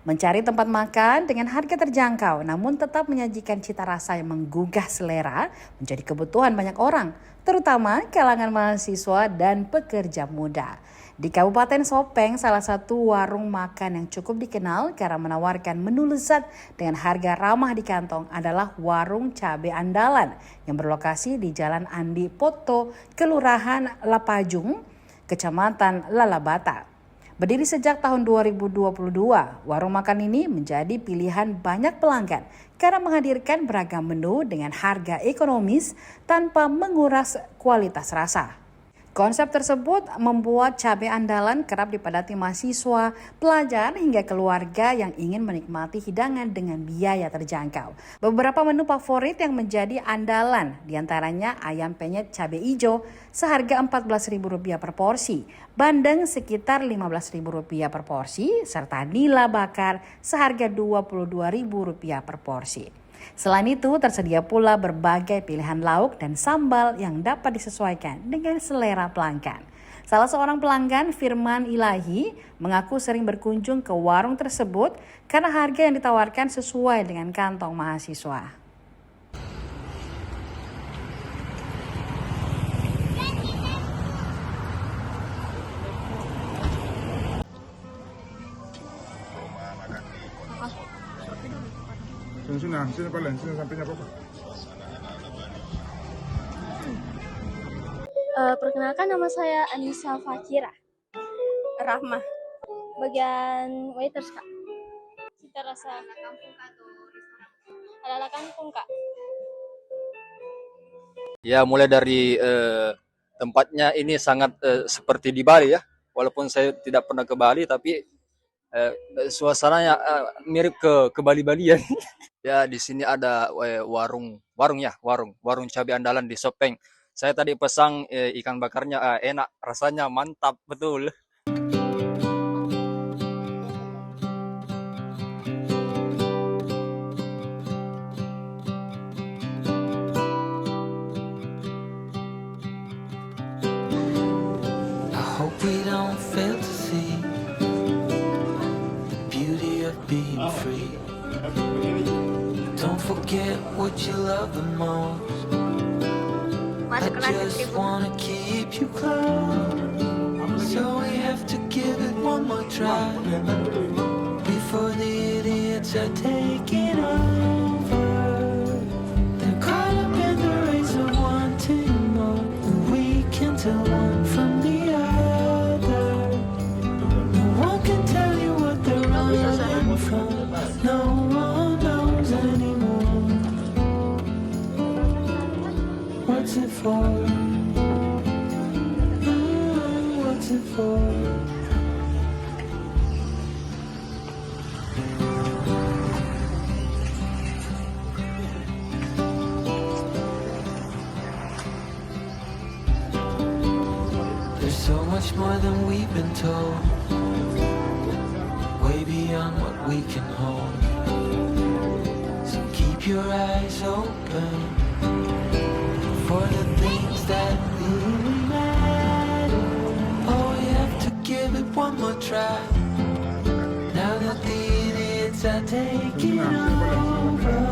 Mencari tempat makan dengan harga terjangkau namun tetap menyajikan cita rasa yang menggugah selera menjadi kebutuhan banyak orang, terutama kalangan mahasiswa dan pekerja muda. Di Kabupaten Sopeng, salah satu warung makan yang cukup dikenal karena menawarkan menu lezat dengan harga ramah di kantong adalah Warung Cabe Andalan yang berlokasi di Jalan Andi Poto, Kelurahan Lapajung, Kecamatan Lalabata. Berdiri sejak tahun 2022, warung makan ini menjadi pilihan banyak pelanggan karena menghadirkan beragam menu dengan harga ekonomis tanpa menguras kualitas rasa. Konsep tersebut membuat Cabe Andalan kerap dipadati mahasiswa, pelajar hingga keluarga yang ingin menikmati hidangan dengan biaya terjangkau. Beberapa menu favorit yang menjadi andalan diantaranya ayam penyet cabe ijo seharga Rp14.000 per porsi, bandeng sekitar Rp15.000 per porsi, serta nila bakar seharga Rp22.000 per porsi. Selain itu, tersedia pula berbagai pilihan lauk dan sambal yang dapat disesuaikan dengan selera pelanggan. Salah seorang pelanggan, Firman Ilahi, mengaku sering berkunjung ke warung tersebut karena harga yang ditawarkan sesuai dengan kantong mahasiswa. Sini Pak Len, sini sampingnya Papa. Perkenalkan, nama saya Anissa Fakira Rahmah, bagian waiters Kak. Cita rasa ala kampung Kak. Ya, mulai dari tempatnya ini sangat seperti di Bali ya. Walaupun saya tidak pernah ke Bali, tapi suasananya mirip ke Bali-Bali ya. Ya, di sini ada warung cabai andalan di Sopeng. Saya tadi pesan ikan bakarnya enak, rasanya mantap betul. I hope we don't fail to see the beauty of being free. Don't forget what you love the most. I just wanna keep you close, so we have to give it one more try before the idiots are taking over. They're caught up in the race of wanting more, and we can tell one from the other. No one can tell you what they're running from. No one knows anymore. What's it for? What's it for? There's so much more than we've been told, way beyond what we can hold. So keep your eyes open for the things that really matter. Oh, you have to give it one more try, now that the idiots are taking over.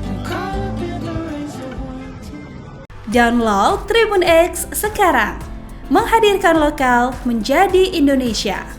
They're caught up in the race of wanting. Download Tribun X sekarang, menghadirkan lokal menjadi Indonesia.